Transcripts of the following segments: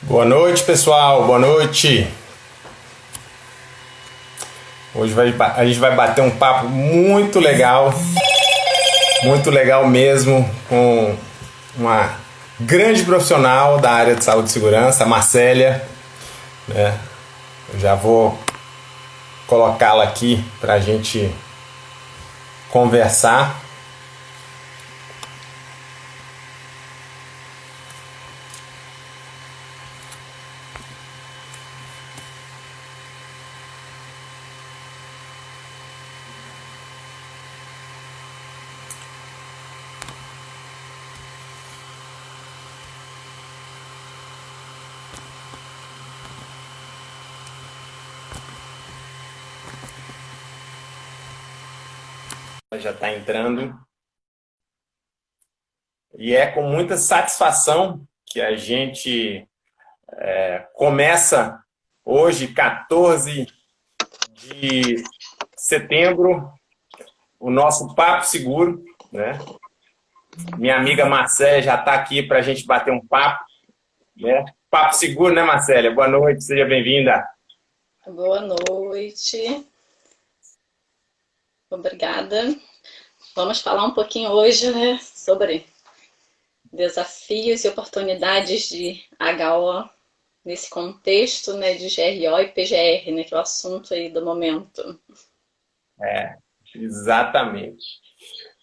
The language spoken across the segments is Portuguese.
Boa noite, pessoal. Boa noite. Hoje a gente vai bater um papo muito legal mesmo, com uma grande profissional da área de saúde e segurança, a Marcélia, né? Eu já vou colocá-la aqui para a gente conversar. Ela já está entrando. E é com muita satisfação que a gente começa hoje, 14 de setembro, o nosso Papo Seguro, né? Minha amiga Marcélia já está aqui para a gente bater um papo, né? Papo Seguro, né, Marcélia? Boa noite, seja bem-vinda. Boa noite, obrigada. Vamos falar um pouquinho hoje, né, sobre desafios e oportunidades de HO nesse contexto, né, de GRO e PGR, né, que é o assunto aí do momento. Exatamente,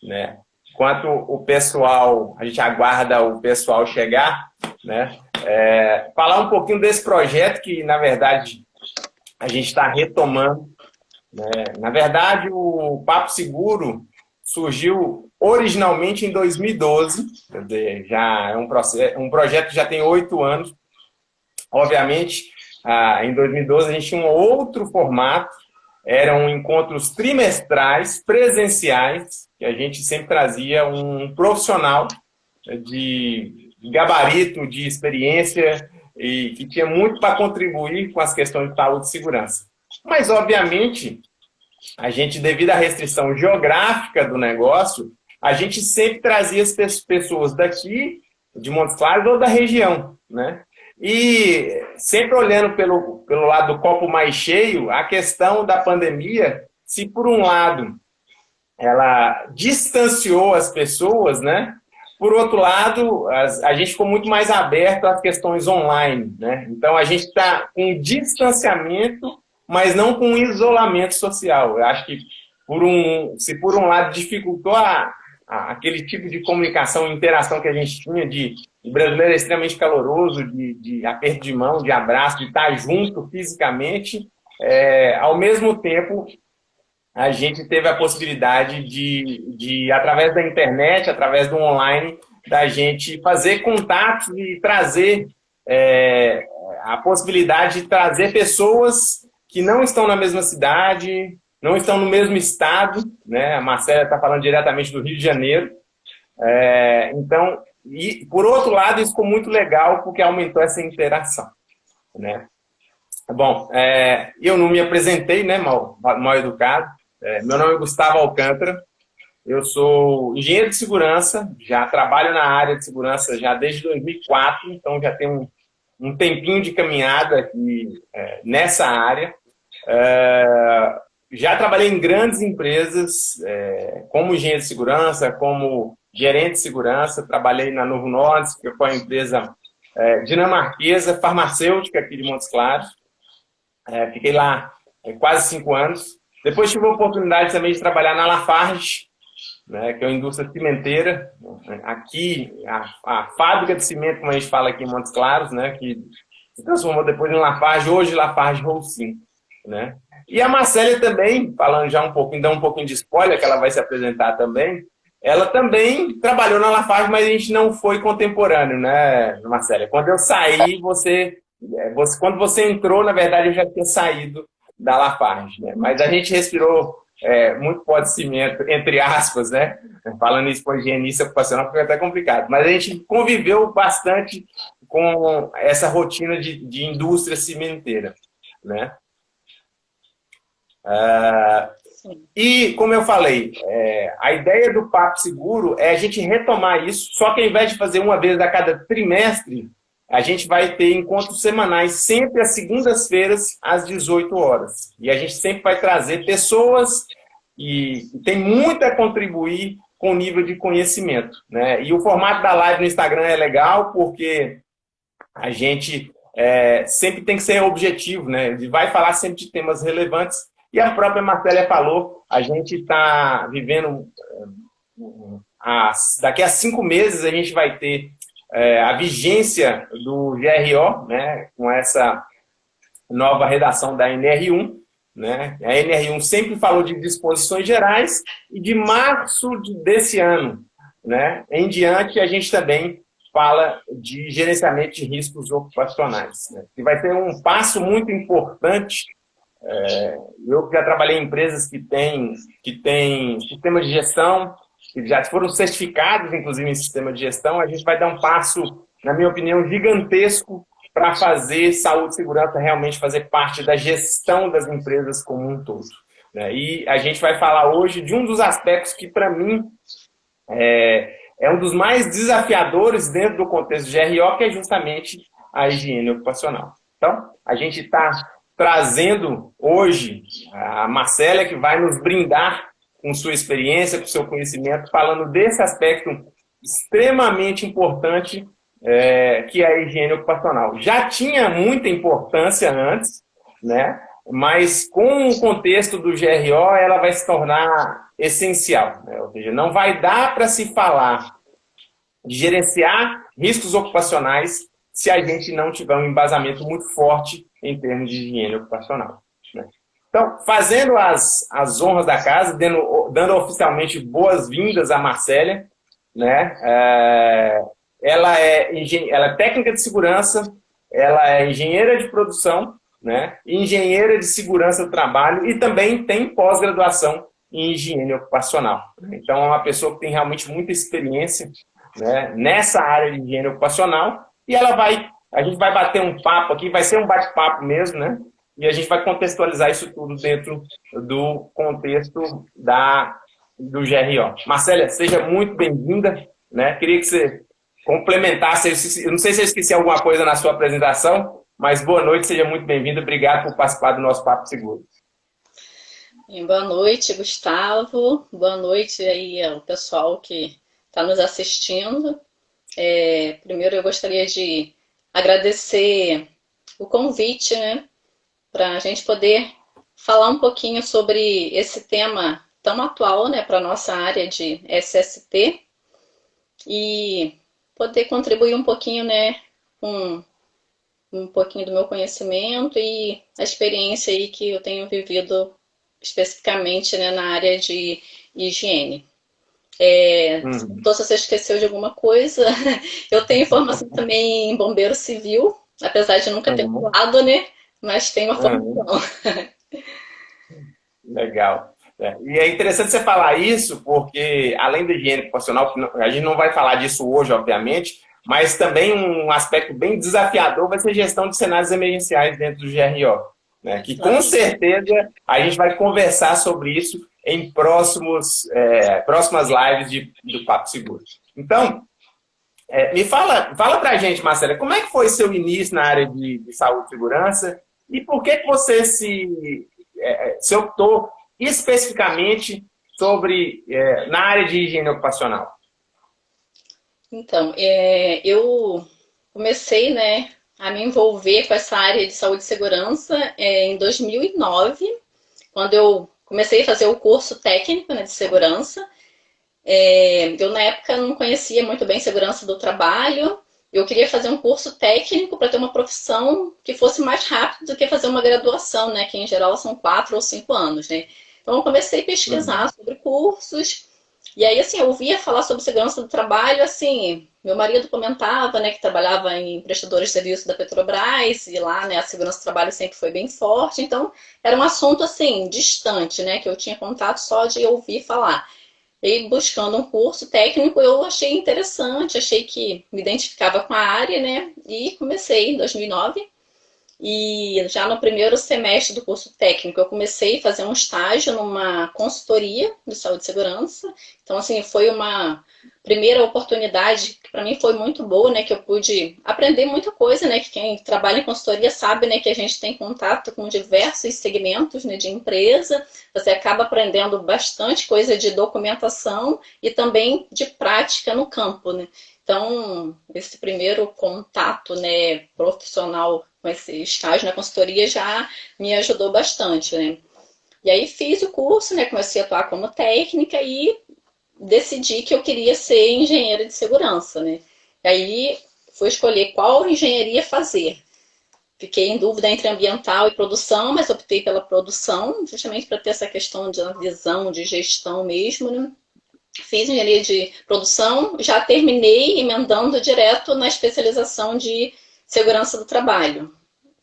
né? Enquanto o pessoal, a gente aguarda o pessoal chegar, né? Falar um pouquinho desse projeto que, na verdade, a gente está retomando, né? Na verdade, o Papo Seguro surgiu originalmente em 2012, quer dizer, já é um projeto que já tem 8 anos. Obviamente, em 2012 a gente tinha um outro formato, eram encontros trimestrais, presenciais, que a gente sempre trazia um profissional de gabarito, de experiência, e que tinha muito para contribuir com as questões de saúde e segurança. Mas, obviamente, a gente, devido à restrição geográfica do negócio, a gente sempre trazia as pessoas daqui, de Montes Claros ou da região, né? E sempre olhando pelo lado do copo mais cheio, a questão da pandemia, se por um lado ela distanciou as pessoas, né? Por outro lado, a gente ficou muito mais aberto às questões online, né? Então a gente está com distanciamento, mas não com isolamento social. Eu acho que se por um lado dificultou aquele tipo de comunicação e interação que a gente tinha o brasileiro é extremamente caloroso, de aperto de mão, de abraço, de estar junto fisicamente, ao mesmo tempo a gente teve a possibilidade através da internet, através do online, da gente fazer contatos e trazer a possibilidade de trazer pessoas que não estão na mesma cidade, não estão no mesmo estado, né? A Marcela está falando diretamente do Rio de Janeiro. Então, e por outro lado, isso ficou muito legal porque aumentou essa interação, né? Bom, eu não me apresentei, né, mal educado. Meu nome é Gustavo Alcântara, eu sou engenheiro de segurança, já trabalho na área de segurança já desde 2004, então já tenho um tempinho de caminhada aqui nessa área. Já trabalhei em grandes empresas, como engenheiro de segurança, como gerente de segurança, trabalhei na Novo Nordisk, que foi uma empresa dinamarquesa, farmacêutica aqui de Montes Claros. Fiquei lá quase 5 anos. Depois tive a oportunidade também de trabalhar na Lafarge, né, que é uma indústria cimenteira. Aqui, a fábrica de cimento, como a gente fala aqui em Montes Claros, né, que se transformou depois em Lafarge, hoje Lafarge Holcim, né? E a Marcélia também, falando já dando um pouquinho de spoiler, que ela vai se apresentar também, ela também trabalhou na Lafarge, mas a gente não foi contemporâneo, né, Marcélia? Quando eu saí, quando você entrou, na verdade, eu já tinha saído da Lafarge, né? Mas a gente respirou muito pó de cimento, entre aspas, né? Falando isso com a higienista ocupacional, porque é até complicado. Mas a gente conviveu bastante com essa rotina de indústria cimenteira, né? E, como eu falei, a ideia do Papo Seguro é a gente retomar isso, só que ao invés de fazer uma vez a cada trimestre, a gente vai ter encontros semanais, sempre às segundas-feiras, às 18 horas. E a gente sempre vai trazer pessoas que têm muito a contribuir com o nível de conhecimento, né? E o formato da live no Instagram é legal, porque a gente sempre tem que ser objetivo, né? Ele vai falar sempre de temas relevantes. E a própria Marcélia falou, a gente está vivendo... daqui a 5 meses a gente vai ter a vigência do GRO, né, com essa nova redação da NR1. Né? A NR1 sempre falou de disposições gerais e de março desse ano, né, em diante a gente também fala de gerenciamento de riscos ocupacionais, né, que vai ter um passo muito importante. Eu já trabalhei em empresas que têm sistemas de gestão, que já foram certificados, inclusive, em sistema de gestão. A gente vai dar um passo, na minha opinião, gigantesco para fazer saúde e segurança realmente fazer parte da gestão das empresas como um todo. Né? E a gente vai falar hoje de um dos aspectos que, para mim, é um dos mais desafiadores dentro do contexto de GRO, que é justamente a higiene ocupacional. Então, a gente está trazendo hoje a Marcélia, que vai nos brindar com sua experiência, com seu conhecimento, falando desse aspecto extremamente importante, que é a higiene ocupacional. Já tinha muita importância antes, né? Mas com o contexto do GRO, ela vai se tornar essencial. Né? Ou seja, não vai dar para se falar de gerenciar riscos ocupacionais se a gente não tiver um embasamento muito forte em termos de higiene ocupacional. Né? Então, fazendo as honras da casa, dando oficialmente boas-vindas à Marcélia, né? Ela é técnica de segurança, ela é engenheira de produção, né? Engenheira de segurança do trabalho e também tem pós-graduação em higiene ocupacional. Então, é uma pessoa que tem realmente muita experiência, né, nessa área de higiene ocupacional e a gente vai bater um papo aqui, vai ser um bate-papo mesmo, né? E a gente vai contextualizar isso tudo dentro do contexto do GRO. Marcélia, seja muito bem-vinda. Né? Queria que você complementasse. Eu não sei se eu esqueci alguma coisa na sua apresentação, mas boa noite, seja muito bem-vinda. Obrigado por participar do nosso Papo Seguro. Boa noite, Gustavo. Boa noite aí ao pessoal que está nos assistindo. Primeiro, eu gostaria de agradecer o convite, né? Para a gente poder falar um pouquinho sobre esse tema tão atual, né, para a nossa área de SST e poder contribuir um pouquinho, né, com um pouquinho do meu conhecimento e a experiência aí que eu tenho vivido especificamente, né, na área de higiene. Se você esqueceu de alguma coisa, eu tenho formação também em bombeiro civil, apesar de nunca ter pulado, né? Mas tem uma formação. Legal. E é interessante você falar isso, porque além da higiene ocupacional, a gente não vai falar disso hoje, obviamente, mas também um aspecto bem desafiador vai ser a gestão de cenários emergenciais dentro do GRO. Né? Que com certeza a gente vai conversar sobre isso em próximas lives do Papo Seguro. Então, me fala pra gente, Marcela, como é que foi seu início na área de saúde e segurança? E por que você se optou especificamente na área de higiene ocupacional? Então, eu comecei, né, a me envolver com essa área de saúde e segurança em 2009, quando eu comecei a fazer o curso técnico, né, de segurança. Eu, na época, não conhecia muito bem segurança do trabalho. Eu queria fazer um curso técnico para ter uma profissão que fosse mais rápido do que fazer uma graduação, né? Que em geral são 4 ou 5 anos, né? Então eu comecei a pesquisar sobre cursos. E aí, assim, eu ouvia falar sobre segurança do trabalho, assim, meu marido comentava, né, que trabalhava em prestadores de serviço da Petrobras, e lá, né, a segurança do trabalho sempre foi bem forte. Então, era um assunto, assim, distante, né, que eu tinha contato só de ouvir falar. E buscando um curso técnico, eu achei interessante, achei que me identificava com a área, né? E comecei em 2009. E já no primeiro semestre do curso técnico, eu comecei a fazer um estágio numa consultoria de saúde e segurança. Então, assim, foi uma primeira oportunidade que para mim foi muito boa, né? Que eu pude aprender muita coisa, né? Que quem trabalha em consultoria sabe, né? Que a gente tem contato com diversos segmentos, né, de empresa. Você acaba aprendendo bastante coisa de documentação e também de prática no campo, né? Então, esse primeiro contato, né, profissional com esse estágio na consultoria já me ajudou bastante, né? E aí fiz o curso, né, comecei a atuar como técnica e decidi que eu queria ser engenheira de segurança, né? E aí fui escolher qual engenharia fazer. Fiquei em dúvida entre ambiental e produção, mas optei pela produção, justamente para ter essa questão de visão, de gestão mesmo, né? Fiz engenharia de produção, já terminei emendando direto na especialização de segurança do trabalho.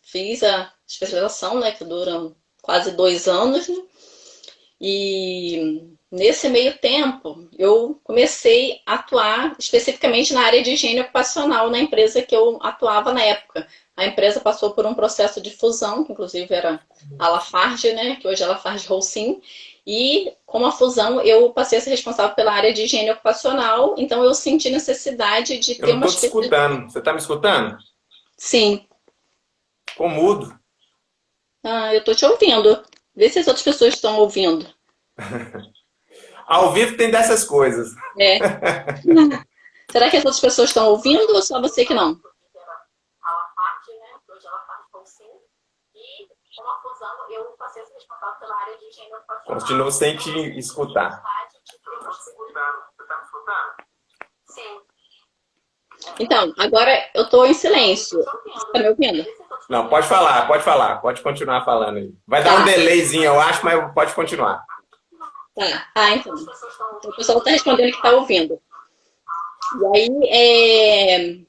Fiz a especialização, né, que dura quase 2 anos, né? E nesse meio tempo eu comecei a atuar especificamente na área de higiene ocupacional na empresa que eu atuava na época. A empresa passou por um processo de fusão, que inclusive era a Lafarge, né, que hoje é a Lafarge Holcim. E com a fusão eu passei a ser responsável pela área de higiene ocupacional, então eu senti necessidade de ter Eu não uma estou te escutando. Você está me escutando? Sim. Ficou mudo. Ah, eu estou te ouvindo. Vê se as outras pessoas estão ouvindo. Ao vivo tem dessas coisas. É. Será que as outras pessoas estão ouvindo ou só você que não? Continuo sem te escutar. Então, agora eu estou em silêncio. Você está me ouvindo? Não, pode falar, pode continuar falando aí. Vai dar Tá. um delayzinho, eu acho, mas pode continuar. Tá. Ah, então. O pessoal está respondendo que está ouvindo. E aí,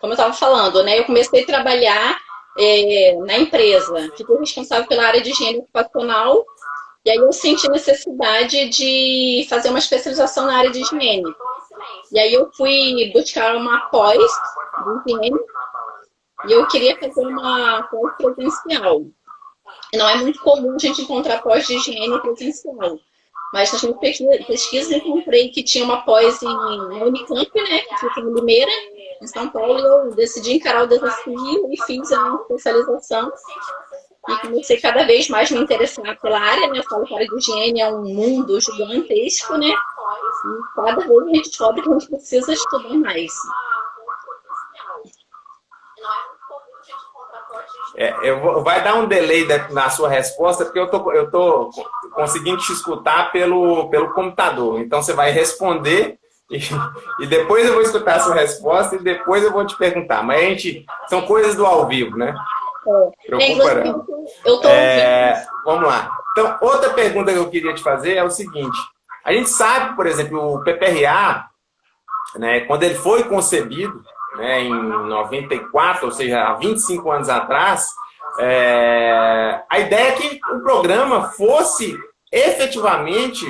como eu estava falando, né? Eu comecei a trabalhar na empresa. Fiquei responsável pela área de higiene ocupacional. E aí eu senti necessidade de fazer uma especialização na área de higiene. E aí eu fui buscar uma pós de higiene e eu queria fazer uma pós presencial. E não é muito comum a gente encontrar pós de higiene presencial. Mas nas minhas pesquisas eu encontrei que tinha uma pós na Unicamp, né, que fica em Limeira, em São Paulo, e eu decidi encarar o desafio e fiz a especialização. E comecei cada vez mais me interessar pela área, né? Eu falo que a área de higiene é um mundo gigantesco, né? E cada vez a gente descobre que a gente precisa estudar mais. Vai dar um delay na sua resposta, porque eu tô conseguindo te escutar pelo computador. Então você vai responder e depois eu vou escutar a sua resposta e depois eu vou te perguntar. Mas são coisas do ao vivo, né? Preocupa não. Vamos lá. Então, outra pergunta que eu queria te fazer é o seguinte. A gente sabe, por exemplo, o PPRA, né, quando ele foi concebido, né, em 94, ou seja, há 25 anos atrás, a ideia é que o programa fosse efetivamente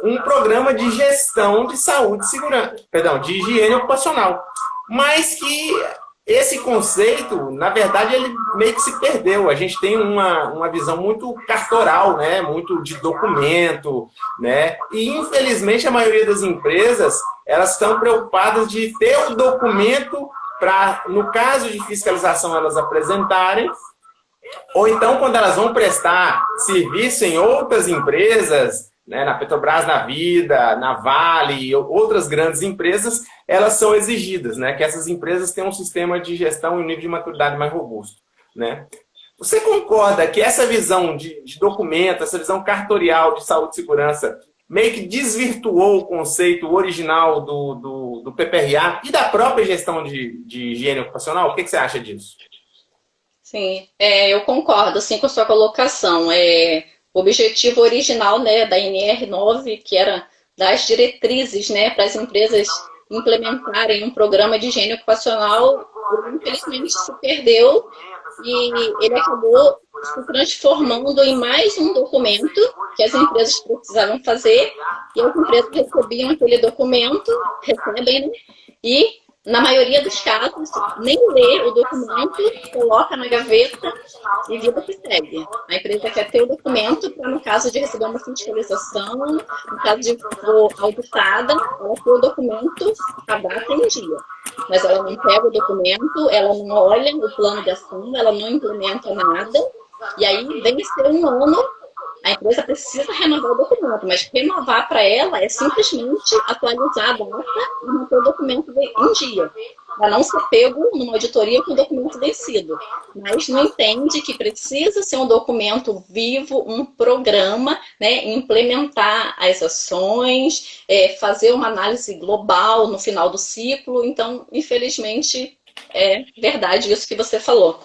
um programa de gestão de saúde e segurança, perdão, de higiene ocupacional. Mas que esse conceito, na verdade, ele meio que se perdeu. A gente tem uma visão muito cartoral, né? Muito de documento, né? E, infelizmente, a maioria das empresas, elas estão preocupadas de ter o documento para, no caso de fiscalização, elas apresentarem, ou então, quando elas vão prestar serviço em outras empresas, né, na Petrobras, na Vida, na Vale e outras grandes empresas, elas são exigidas, né, que essas empresas tenham um sistema de gestão e um nível de maturidade mais robusto, né? Você concorda que essa visão de documento, essa visão cartorial de saúde e segurança meio que desvirtuou o conceito original do PPRA e da própria gestão de higiene ocupacional? O que você acha disso? Sim, eu concordo assim, com a sua colocação. O objetivo original, né, da NR9, que era dar as diretrizes, né, para as empresas implementarem um programa de higiene ocupacional, infelizmente se perdeu e ele acabou se transformando em mais um documento que as empresas precisavam fazer, e as empresas recebiam aquele documento, recebem, né, e na maioria dos casos, nem lê o documento, coloca na gaveta e vida que segue. A empresa quer ter o documento para, no caso de receber uma fiscalização, no caso de for auditada, ela ter o documento, a data e o dia. Mas ela não pega o documento, ela não olha o plano de ação, ela não implementa nada, e aí vem ser um ano. A empresa precisa renovar o documento, mas renovar para ela é simplesmente atualizar a data e manter o documento em dia, para não ser pego numa auditoria com o documento vencido. Mas não entende que precisa ser um documento vivo, um programa, né, implementar as ações, fazer uma análise global no final do ciclo. Então, infelizmente, é verdade isso que você falou.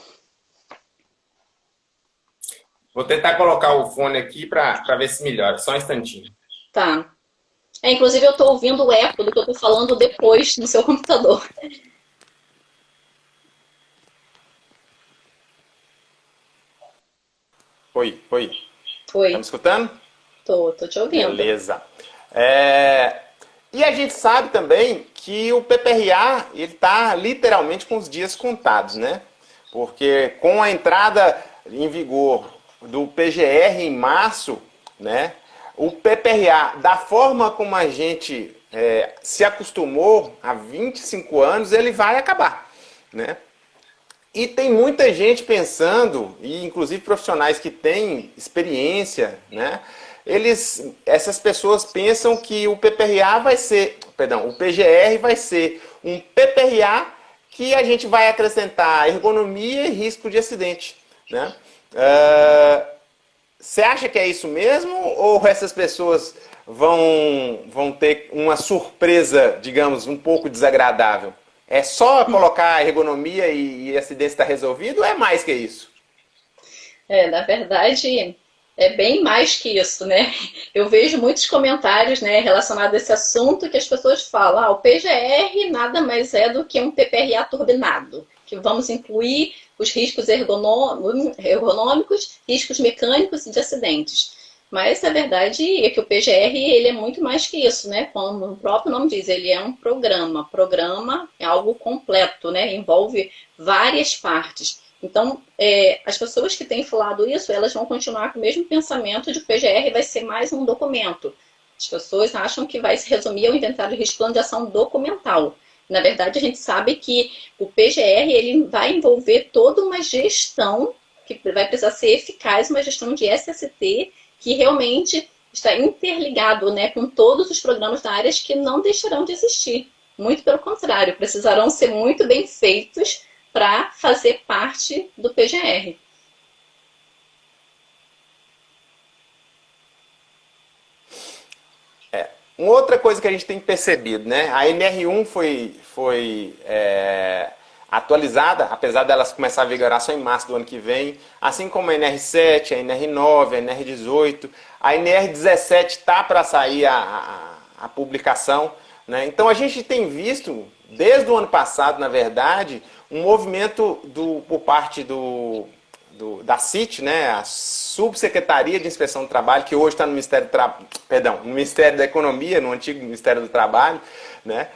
Vou tentar colocar o fone aqui para ver se melhora. Só um instantinho. Tá. Inclusive, eu estou ouvindo o eco do que eu estou falando depois no seu computador. Oi. Oi. Tá me escutando? Tô te ouvindo. Beleza. E a gente sabe também que o PPRA ele está literalmente com os dias contados, né? Porque com a entrada em vigor do PGR em março, né? O PPRA, da forma como a gente se acostumou há 25 anos, ele vai acabar, né? E tem muita gente pensando, e inclusive profissionais que têm experiência, né? Essas pessoas pensam que o PPRA vai ser, perdão, o PGR vai ser um PPRA que a gente vai acrescentar ergonomia e risco de acidente, né? Você acha que é isso mesmo? Ou essas pessoas vão ter uma surpresa, digamos, um pouco desagradável? É só colocar ergonomia e acidente está resolvido ou é mais que isso? Na verdade, é bem mais que isso, né? Eu vejo muitos comentários, né, relacionados a esse assunto que as pessoas falam, o PGR nada mais é do que um PPRA turbinado, que vamos incluir os riscos ergonômicos, riscos mecânicos e de acidentes. Mas a verdade é que o PGR ele é muito mais que isso, né? Como o próprio nome diz, ele é um programa. Programa é algo completo, né? Envolve várias partes. Então, as pessoas que têm falado isso, elas vão continuar com o mesmo pensamento de que o PGR vai ser mais um documento. As pessoas acham que vai se resumir ao inventário de risco plano de ação documental. Na verdade, a gente sabe que o PGR ele vai envolver toda uma gestão que vai precisar ser eficaz, uma gestão de SST que realmente está interligado, né, com todos os programas da área que não deixarão de existir. Muito pelo contrário, precisarão ser muito bem feitos para fazer parte do PGR. Uma outra coisa que a gente tem percebido, né? A NR1 foi atualizada, apesar delas começar a vigorar só em março do ano que vem, assim como a NR7, a NR9, a NR18, a NR17 está para sair a publicação, né? Então a gente tem visto, desde o ano passado, na verdade, um movimento por parte da CIT, né, a Subsecretaria de Inspeção do Trabalho, que hoje está no no Ministério da Economia, no antigo Ministério do Trabalho, né,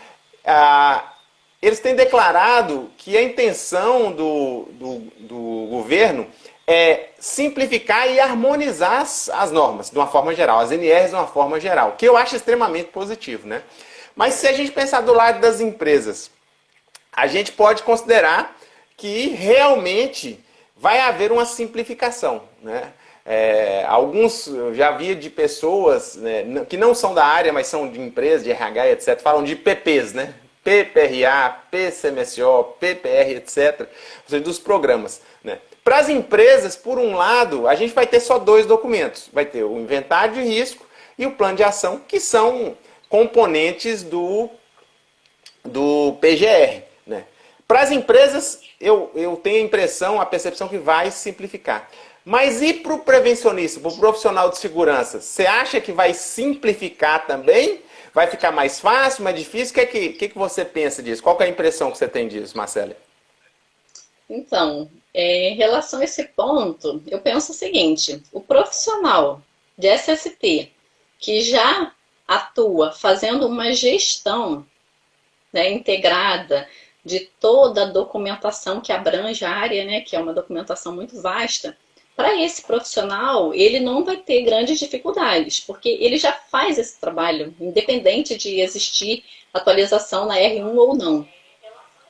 eles têm declarado que a intenção do governo é simplificar e harmonizar as normas, de uma forma geral, as NRs de uma forma geral, que eu acho extremamente positivo, né? Mas se a gente pensar do lado das empresas, a gente pode considerar que realmente vai haver uma simplificação, né? Alguns eu já vi de pessoas, né, que não são da área, mas são de empresas, de RH, etc., falam de PPs, né? PPRA, PCMSO, PPR, etc., ou seja, dos programas, né? Para as empresas, por um lado, a gente vai ter só dois documentos. Vai ter o inventário de risco e o plano de ação, que são componentes do PGR, né? Para as empresas, eu tenho a impressão, a percepção que vai simplificar. Mas e para o prevencionista, para o profissional de segurança? Você acha que vai simplificar também? Vai ficar mais fácil, mais difícil? O que você pensa disso? Qual que é a impressão que você tem disso, Marcela? Então, em relação a esse ponto, eu penso o seguinte, o profissional de SST que já atua fazendo uma gestão, né, integrada de toda a documentação que abrange a área, né, que é uma documentação muito vasta, para esse profissional, ele não vai ter grandes dificuldades, porque ele já faz esse trabalho, independente de existir atualização na R1 ou não.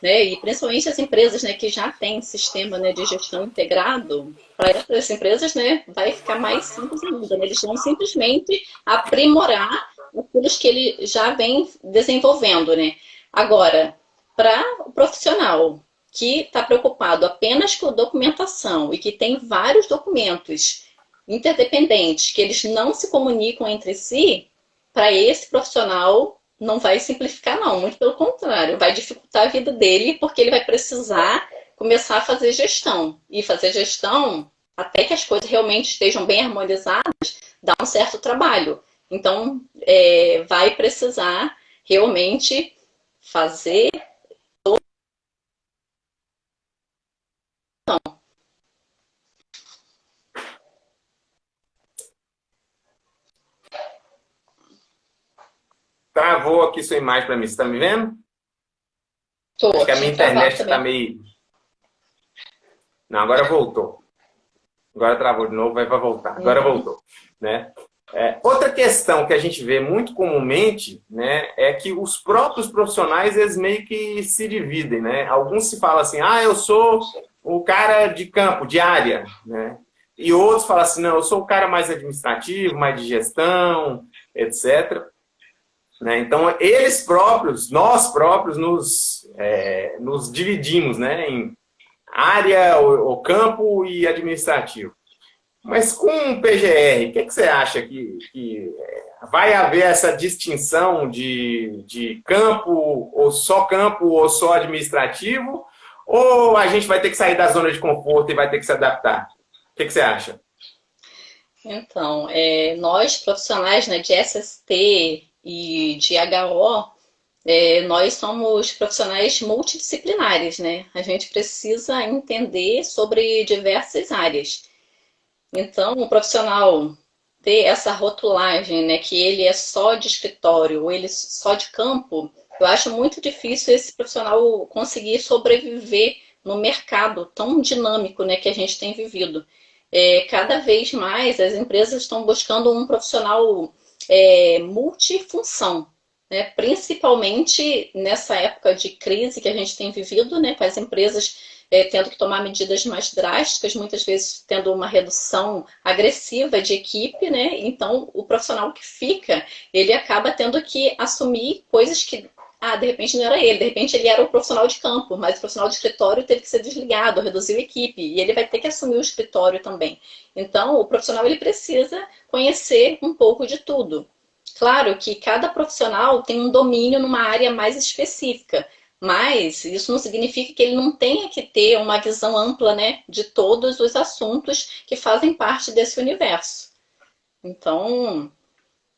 Né? E principalmente as empresas, né, que já têm sistema, né, de gestão integrado, para essas empresas, né, vai ficar mais simples ainda. Né? Eles vão simplesmente aprimorar aquilo que ele já vem desenvolvendo. Né? Agora, para o profissional que está preocupado apenas com documentação e que tem vários documentos interdependentes, que eles não se comunicam entre si, para esse profissional não vai simplificar, não. Muito pelo contrário, vai dificultar a vida dele, porque ele vai precisar começar a fazer gestão. E fazer gestão, até que as coisas realmente estejam bem harmonizadas, dá um certo trabalho. Então, vai precisar realmente fazer. Travou aqui sua imagem para mim. Você está me vendo? Tô, Acho que a minha internet está meio... Não, agora voltou. Agora travou de novo, vai para voltar. Agora voltou. Né? Outra questão que a gente vê muito comumente, né, é que os próprios profissionais, eles meio que se dividem. Né? Alguns se falam assim, eu sou o cara de campo, de área. Né? E outros falam assim, não, eu sou o cara mais administrativo, mais de gestão, etc. Né? Então, eles próprios, nós próprios, nos dividimos, né, em área, o campo e administrativo. Mas com o PGR, o que você acha que vai haver essa distinção de campo ou só administrativo? Ou a gente vai ter que sair da zona de conforto e vai ter que se adaptar? O que você acha? Então, nós profissionais, né, de SST e de HO, nós somos profissionais multidisciplinares, né? A gente precisa entender sobre diversas áreas. Então, o profissional ter essa rotulagem, né, que ele é só de escritório ou ele só de campo, eu acho muito difícil esse profissional conseguir sobreviver no mercado tão dinâmico, né, que a gente tem vivido. Cada vez mais as empresas estão buscando um profissional multifunção, né? Principalmente nessa época de crise que a gente tem vivido, né? Com as empresas tendo que tomar medidas mais drásticas, muitas vezes tendo uma redução agressiva de equipe, né? Então, o profissional que fica, ele acaba tendo que assumir coisas que, de repente não era ele, de repente ele era o profissional de campo, mas o profissional de escritório teve que ser desligado, reduziu a equipe, e ele vai ter que assumir o escritório também. Então, o profissional ele precisa conhecer um pouco de tudo. Claro que cada profissional tem um domínio numa área mais específica, mas isso não significa que ele não tenha que ter uma visão ampla, né, de todos os assuntos que fazem parte desse universo. Então,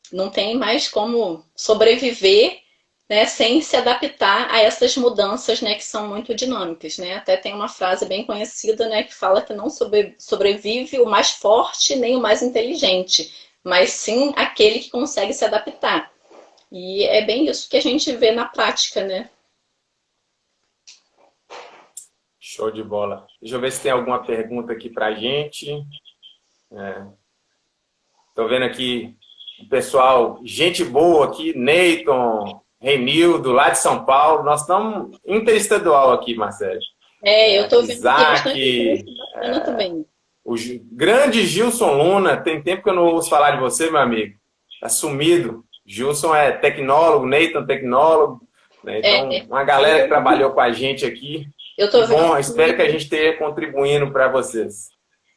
não tem mais como sobreviver, né, sem se adaptar a essas mudanças, né, que são muito dinâmicas, né? Até tem uma frase bem conhecida, né, que fala que não sobrevive o mais forte nem o mais inteligente, mas sim aquele que consegue se adaptar. E é bem isso que a gente vê na prática, né? Show de bola. Deixa eu ver se tem alguma pergunta aqui pra gente. Tô vendo aqui o pessoal, gente boa aqui, Neyton, Renildo, lá de São Paulo. Nós estamos interestadual aqui, Marcelo. Eu tô vendo Isaac, também. O grande Gilson Luna, tem tempo que eu não ouço falar de você, meu amigo. Tá sumido. Gilson é tecnólogo, Neyton tecnólogo. Né? Então, uma galera que trabalhou com a gente aqui. Bom, espero que a gente esteja contribuindo para vocês.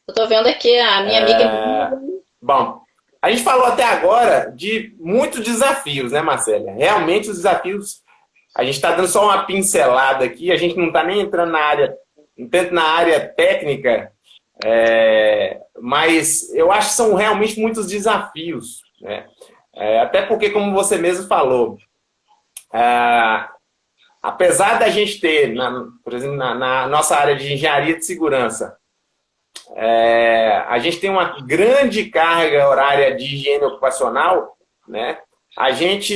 Eu tô vendo aqui a minha amiga. Bom, a gente falou até agora de muitos desafios, né, Marcélia? Realmente os desafios, a gente está dando só uma pincelada aqui, a gente não está nem entrando tanto na área técnica, mas eu acho que são realmente muitos desafios, né? Até porque, como você mesmo falou, apesar da gente ter, por exemplo, na nossa área de engenharia de segurança, a gente tem uma grande carga horária de higiene ocupacional, né? a gente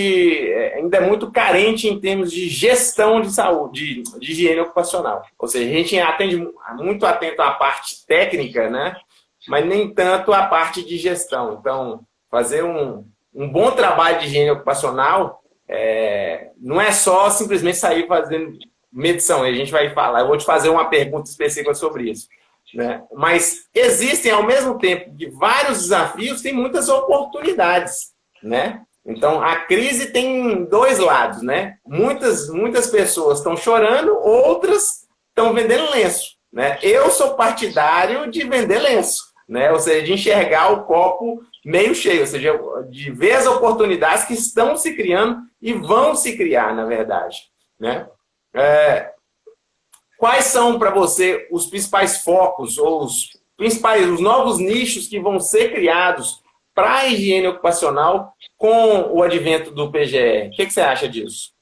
ainda é muito carente em termos de gestão de saúde, de higiene ocupacional. Ou seja, a gente atende muito atento à parte técnica, né? Mas nem tanto à parte de gestão. Então, fazer um bom trabalho de higiene ocupacional não é só simplesmente sair fazendo medição. A gente vai falar, eu vou te fazer uma pergunta específica sobre isso. Né? Mas existem, ao mesmo tempo de vários desafios, tem muitas oportunidades. Né? Então, a crise tem dois lados. Né? Muitas pessoas estão chorando, outras estão vendendo lenço. Né? Eu sou partidário de vender lenço. Né? Ou seja, de enxergar o copo meio cheio, ou seja, de ver as oportunidades que estão se criando e vão se criar, na verdade. Né? Quais são para você os principais focos ou os novos nichos que vão ser criados para a higiene ocupacional com o advento do PGR? O que você acha disso?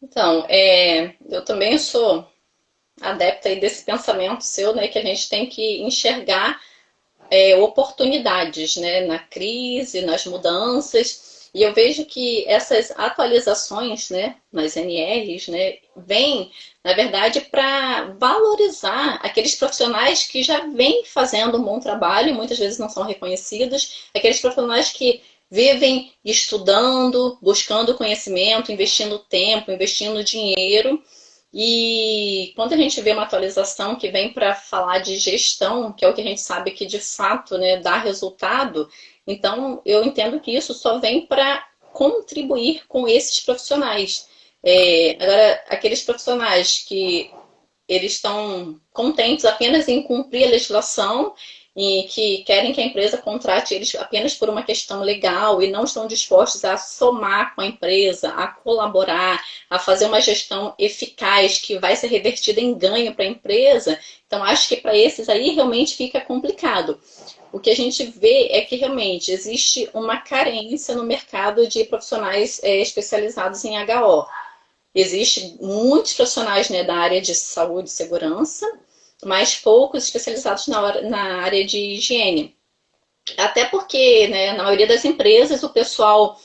Então, eu também sou adepta aí desse pensamento seu, né, que a gente tem que enxergar oportunidades, né, na crise, nas mudanças, e eu vejo que essas atualizações, né, nas NRs, né, vêm, na verdade, para valorizar aqueles profissionais que já vêm fazendo um bom trabalho e muitas vezes não são reconhecidos, aqueles profissionais que vivem estudando, buscando conhecimento, investindo tempo, investindo dinheiro. E quando a gente vê uma atualização que vem para falar de gestão, que é o que a gente sabe que de fato, né, dá resultado, então eu entendo que isso só vem para contribuir com esses profissionais. Agora, aqueles profissionais que eles estão contentes apenas em cumprir a legislação e que querem que a empresa contrate eles apenas por uma questão legal e não estão dispostos a somar com a empresa, a colaborar, a fazer uma gestão eficaz que vai ser revertida em ganho para a empresa. Então, acho que para esses aí realmente fica complicado. O que a gente vê é que realmente existe uma carência no mercado de profissionais especializados em HO. Existem muitos profissionais, né, da área de saúde e segurança, mas poucos especializados na área de higiene. Até porque, né, na maioria das empresas, o pessoal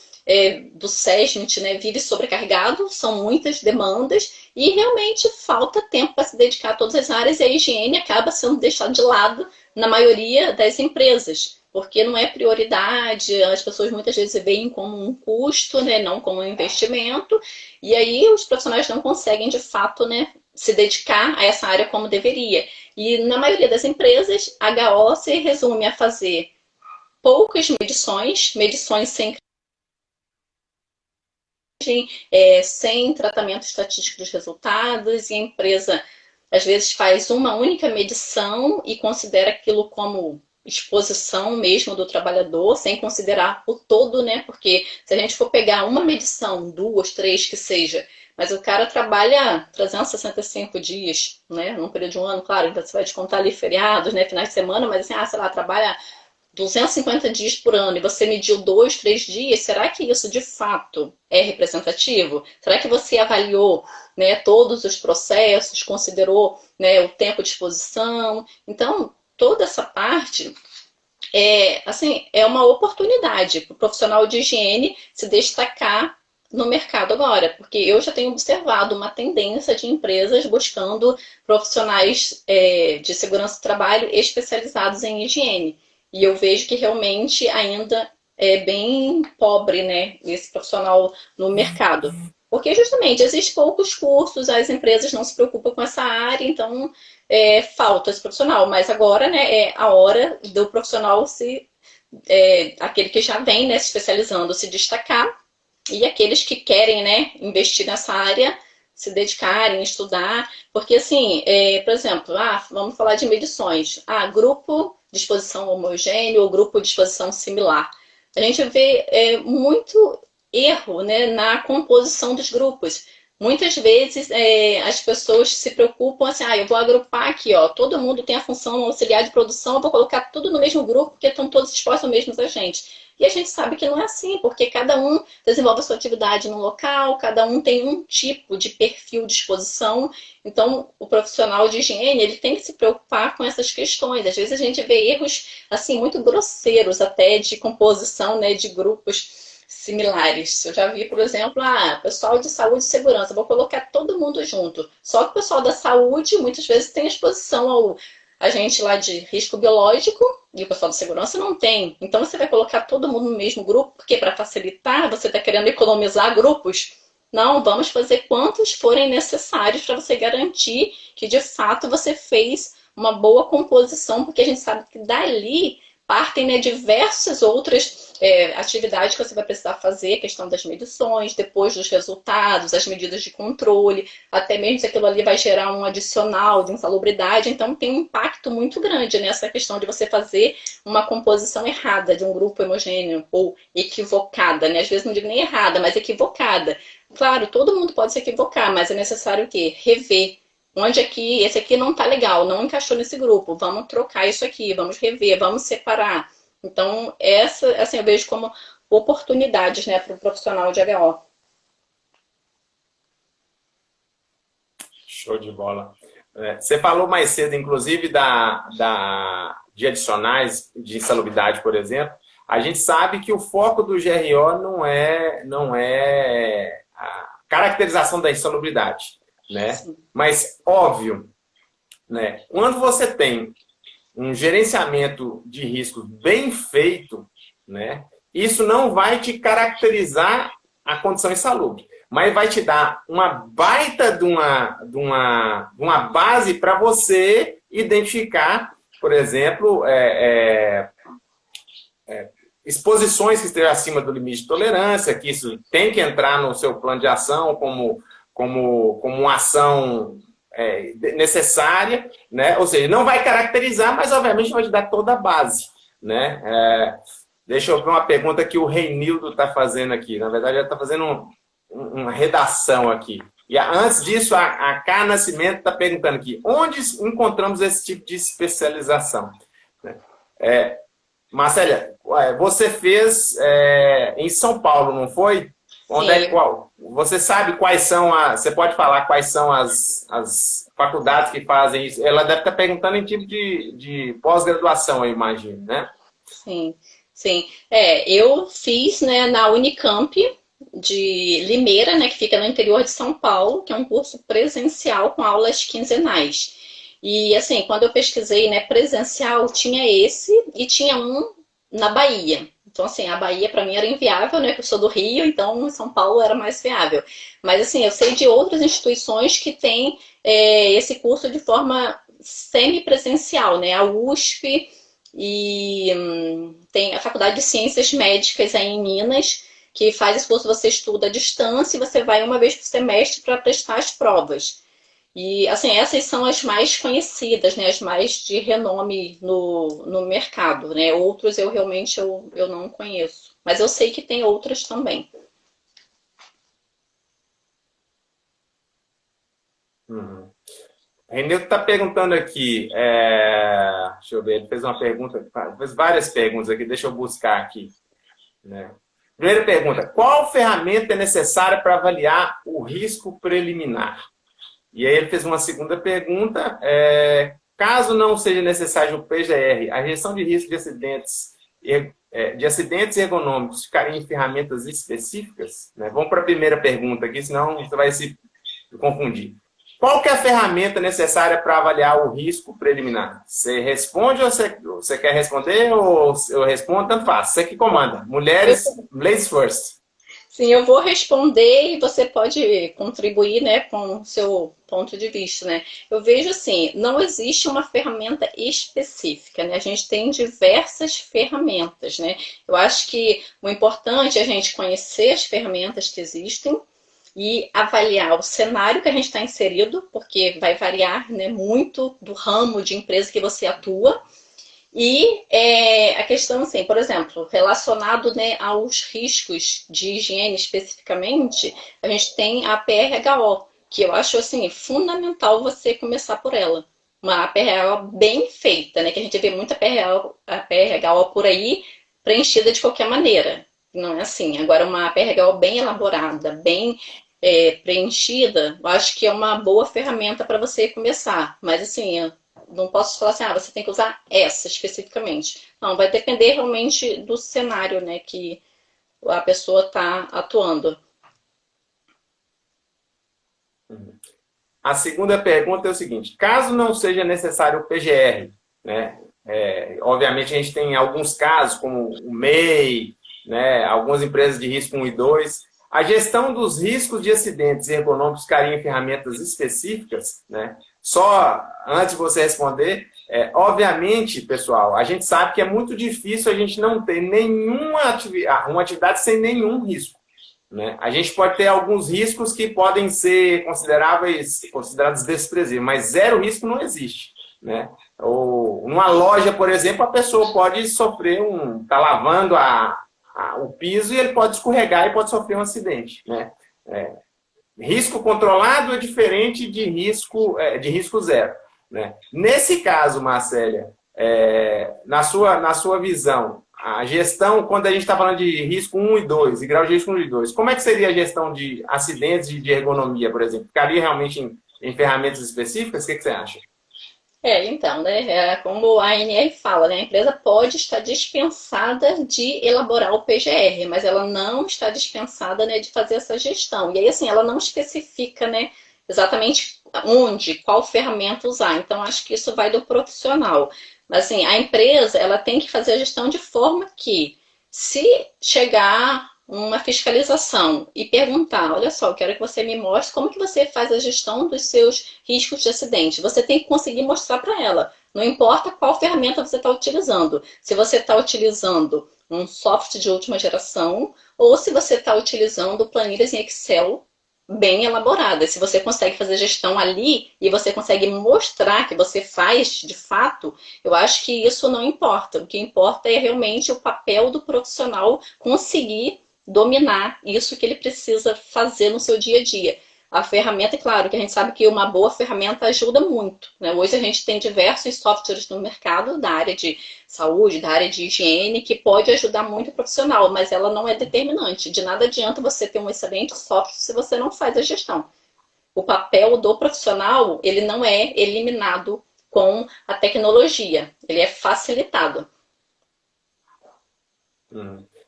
do SESMIT, né, vive sobrecarregado, são muitas demandas e realmente falta tempo para se dedicar a todas as áreas e a higiene acaba sendo deixada de lado na maioria das empresas, porque não é prioridade, as pessoas muitas vezes veem como um custo, né, não como um investimento, e aí os profissionais não conseguem, de fato, né, se dedicar a essa área como deveria. E na maioria das empresas, HO se resume a fazer poucas medições sem tratamento estatístico dos resultados, e a empresa às vezes faz uma única medição e considera aquilo como exposição mesmo do trabalhador, sem considerar o todo, né? Porque se a gente for pegar uma medição, 2, 3 que seja, mas o cara trabalha 365 dias, né? Num período de um ano, claro, então você vai descontar ali feriados, né? Finais de semana, mas assim, sei lá, trabalha 250 dias por ano e você mediu 2, 3 dias, será que isso de fato é representativo? Será que você avaliou, né, todos os processos, considerou, né, o tempo de exposição? Então, toda essa parte é uma oportunidade para o profissional de higiene se destacar no mercado agora, porque eu já tenho observado uma tendência de empresas buscando profissionais de segurança do trabalho especializados em higiene. E eu vejo que realmente ainda é bem pobre, né, esse profissional no mercado. Porque justamente existem poucos cursos, as empresas não se preocupam com essa área, então falta esse profissional. Mas agora, né, é a hora do profissional aquele que já vem, né, se especializando, se destacar, e aqueles que querem, né, investir nessa área, se dedicarem, estudar. Porque assim, por exemplo, vamos falar de medições. Grupo de exposição homogêneo ou grupo de exposição similar. A gente vê muito erro, né, na composição dos grupos. Muitas vezes as pessoas se preocupam assim, eu vou agrupar aqui, ó, todo mundo tem a função auxiliar de produção, eu vou colocar tudo no mesmo grupo porque estão todos expostos aos mesmos agentes. E a gente sabe que não é assim, porque cada um desenvolve a sua atividade no local, cada um tem um tipo de perfil de exposição. Então, o profissional de higiene, ele tem que se preocupar com essas questões. Às vezes a gente vê erros assim muito grosseiros até de composição, né, de grupos similares. Eu já vi, por exemplo, pessoal de saúde e segurança, vou colocar todo mundo junto. Só que o pessoal da saúde muitas vezes tem exposição ao agente lá de risco biológico e o pessoal de segurança não tem. Então você vai colocar todo mundo no mesmo grupo, porque para facilitar, você está querendo economizar grupos. Não, vamos fazer quantos forem necessários para você garantir que de fato você fez uma boa composição, porque a gente sabe que dali partem, né, diversas outras atividades que você vai precisar fazer, a questão das medições, depois dos resultados, as medidas de controle, até mesmo se aquilo ali vai gerar um adicional de insalubridade. Então tem um impacto muito grande nessa questão de você fazer uma composição errada de um grupo homogêneo ou equivocada, né? Às vezes não digo nem errada, mas equivocada. Claro, todo mundo pode se equivocar, mas é necessário o quê? Rever. Onde aqui, esse aqui não tá legal, não encaixou nesse grupo, vamos trocar isso aqui, vamos rever, vamos separar. Então, essa, assim, eu vejo como oportunidades, né, para o profissional de HO. Show de bola. Você falou mais cedo, inclusive, de adicionais de insalubridade, por exemplo. A gente sabe que o foco do GRO não é a caracterização da insalubridade, né? Sim. Mas, óbvio, né, quando você tem um gerenciamento de risco bem feito, né, isso não vai te caracterizar a condição insalubre, mas vai te dar uma baita de uma base para você identificar, por exemplo, exposições que estejam acima do limite de tolerância, que isso tem que entrar no seu plano de ação como uma ação necessária, né? Ou seja, não vai caracterizar, mas obviamente vai te dar toda a base, né? Deixa eu ver uma pergunta que o Reinildo está fazendo aqui. Na verdade, ele está fazendo uma redação aqui. E antes disso, a K Nascimento está perguntando aqui, onde encontramos esse tipo de especialização? Marcélia, você fez em São Paulo, não foi? Sim. Qual? Você sabe quais são você pode falar quais são as faculdades que fazem isso? Ela deve estar perguntando em tipo de pós-graduação, eu imagino, né? Sim, sim. Eu fiz, né, na Unicamp de Limeira, né, que fica no interior de São Paulo, que é um curso presencial com aulas quinzenais. E assim, quando eu pesquisei, né, presencial, tinha esse e tinha um na Bahia. Então, assim, a Bahia para mim era inviável, né? Porque eu sou do Rio, então São Paulo era mais viável. Mas, assim, eu sei de outras instituições que têm esse curso de forma semipresencial, né? A USP e tem a Faculdade de Ciências Médicas aí em Minas, que faz esse curso, você estuda à distância e você vai uma vez por semestre para prestar as provas. E, assim, essas são as mais conhecidas, né? As mais de renome no mercado, né? Outros eu realmente eu não conheço. Mas eu sei que tem outras também. Uhum. Renildo está perguntando aqui, deixa eu ver, ele fez uma pergunta, fez várias perguntas aqui, deixa eu buscar aqui, né? Primeira pergunta, qual ferramenta é necessária para avaliar o risco preliminar? E aí ele fez uma segunda pergunta, caso não seja necessário o PGR, a gestão de risco de acidentes ergonômicos ficaria em ferramentas específicas? Né? Vamos para a primeira pergunta aqui, senão você vai se confundir. Qual que é a ferramenta necessária para avaliar o risco preliminar? Você responde ou você quer responder ou eu respondo? Tanto faz, você que comanda. Mulheres, ladies first. Sim, eu vou responder e você pode contribuir, né, com o seu ponto de vista, né? Eu vejo assim, não existe uma ferramenta específica, né? A gente tem diversas ferramentas, né? Eu acho que o importante é a gente conhecer as ferramentas que existem e avaliar o cenário que a gente está inserido, porque vai variar, né, muito do ramo de empresa que você atua. E a questão, assim, por exemplo, relacionado, né, aos riscos de higiene especificamente, a gente tem a PRHO, que eu acho assim, fundamental você começar por ela. Uma PRHO bem feita, né? Que a gente vê muita PRHO por aí preenchida de qualquer maneira. Não é assim. Agora, uma PRHO bem elaborada, bem preenchida, eu acho que é uma boa ferramenta para você começar. Mas assim, não posso falar assim, você tem que usar essa especificamente. Não, vai depender realmente do cenário, né, que a pessoa está atuando. A segunda pergunta é o seguinte: caso não seja necessário o PGR, né? Obviamente a gente tem alguns casos, como o MEI, né? Algumas empresas de risco 1 e 2. A gestão dos riscos de acidentes ergonômicos ficaria em ferramentas específicas, né? Só antes de você responder, obviamente, pessoal, a gente sabe que é muito difícil a gente não ter uma atividade sem nenhum risco. Né? A gente pode ter alguns riscos que podem ser considerados desprezíveis, mas zero risco não existe. Né? Ou numa loja, por exemplo, a pessoa pode sofrer está lavando o piso e ele pode escorregar e pode sofrer um acidente. Né? Risco controlado é diferente de risco zero. Né? Nesse caso, Marcélia, na sua visão, a gestão, quando a gente está falando de risco 1 e 2, e grau de risco 1 e 2, como é que seria a gestão de acidentes de ergonomia, por exemplo? Ficaria realmente em ferramentas específicas? O que você acha? Então, né, como a ANR fala, né, a empresa pode estar dispensada de elaborar o PGR, mas ela não está dispensada, né, de fazer essa gestão. E aí, assim, ela não especifica, né, exatamente onde, qual ferramenta usar. Então, acho que isso vai do profissional. Mas, assim, a empresa, ela tem que fazer a gestão de forma que, se chegar uma fiscalização e perguntar, olha só, eu quero que você me mostre como que você faz a gestão dos seus riscos de acidente. Você tem que conseguir mostrar para ela. Não importa qual ferramenta você está utilizando. Se você está utilizando um software de última geração ou se você está utilizando planilhas em Excel bem elaboradas. Se você consegue fazer gestão ali e você consegue mostrar que você faz de fato, eu acho que isso não importa. O que importa é realmente o papel do profissional conseguir dominar isso que ele precisa fazer no seu dia a dia. A ferramenta, é claro, que a gente sabe que uma boa ferramenta ajuda muito. Né? Hoje a gente tem diversos softwares no mercado da área de saúde, da área de higiene, que pode ajudar muito o profissional, mas ela não é determinante. De nada adianta você ter um excelente software se você não faz a gestão. O papel do profissional, ele não é eliminado com a tecnologia, ele é facilitado.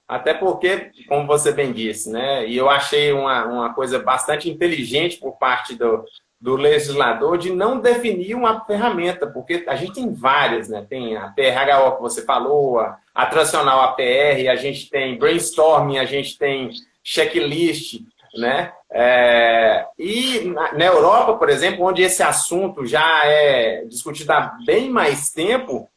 Até porque, como você bem disse, né, e eu achei uma coisa bastante inteligente por parte do legislador de não definir uma ferramenta, porque a gente tem várias, né? Tem a PRHO que você falou, a tradicional APR, a gente tem brainstorming, a gente tem checklist, né? E na Europa, por exemplo, onde esse assunto já é discutido há bem mais tempo,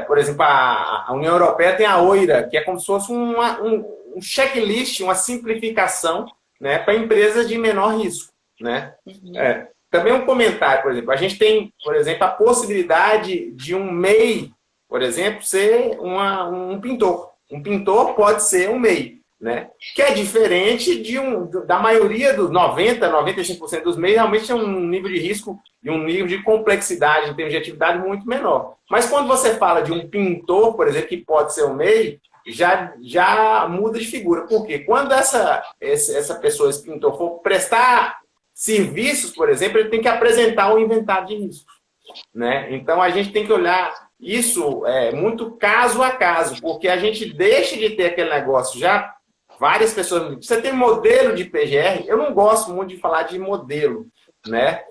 por exemplo, a União Europeia tem a OIRA, que é como se fosse um checklist, uma simplificação, né, para empresas de menor risco. Né? Também um comentário, por exemplo, a gente tem, por exemplo, a possibilidade de um MEI, por exemplo, ser um pintor. Um pintor pode ser um MEI, né? Que é diferente da maioria dos 95% dos MEIs, realmente tem um nível de risco e um nível de complexidade em termos de atividade muito menor. Mas quando você fala de um pintor, por exemplo, que pode ser um MEI, já muda de figura. Por quê? Quando essa pessoa, esse pintor, for prestar serviços, por exemplo, ele tem que apresentar um inventário de riscos. Né? Então, a gente tem que olhar isso muito caso a caso, porque a gente deixa de ter aquele negócio já. Várias pessoas... Você tem modelo de PGR? Eu não gosto muito de falar de modelo, né?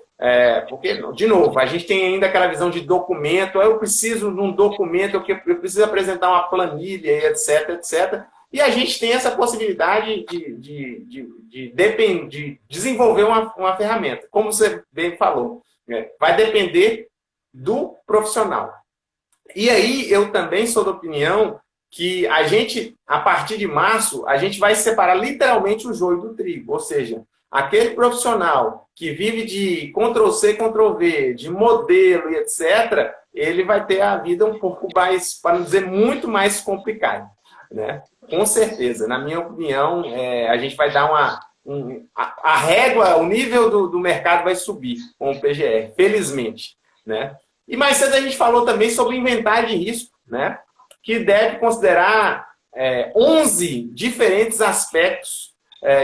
Porque, de novo, a gente tem ainda aquela visão de documento. Eu preciso de um documento, eu preciso apresentar uma planilha, etc, etc. E a gente tem essa possibilidade de desenvolver uma ferramenta. Como você bem falou, vai depender do profissional. E aí, eu também sou da opinião que a gente, a partir de março, a gente vai separar literalmente o joio do trigo. Ou seja, aquele profissional que vive de Ctrl-C, Ctrl-V, de modelo e etc., ele vai ter a vida um pouco mais, para não dizer muito mais complicada. Né? Com certeza, na minha opinião, a gente vai dar a régua, o nível do mercado vai subir com o PGR, felizmente. Né? E mais cedo a gente falou também sobre inventário de risco, né? Que deve considerar 11 diferentes aspectos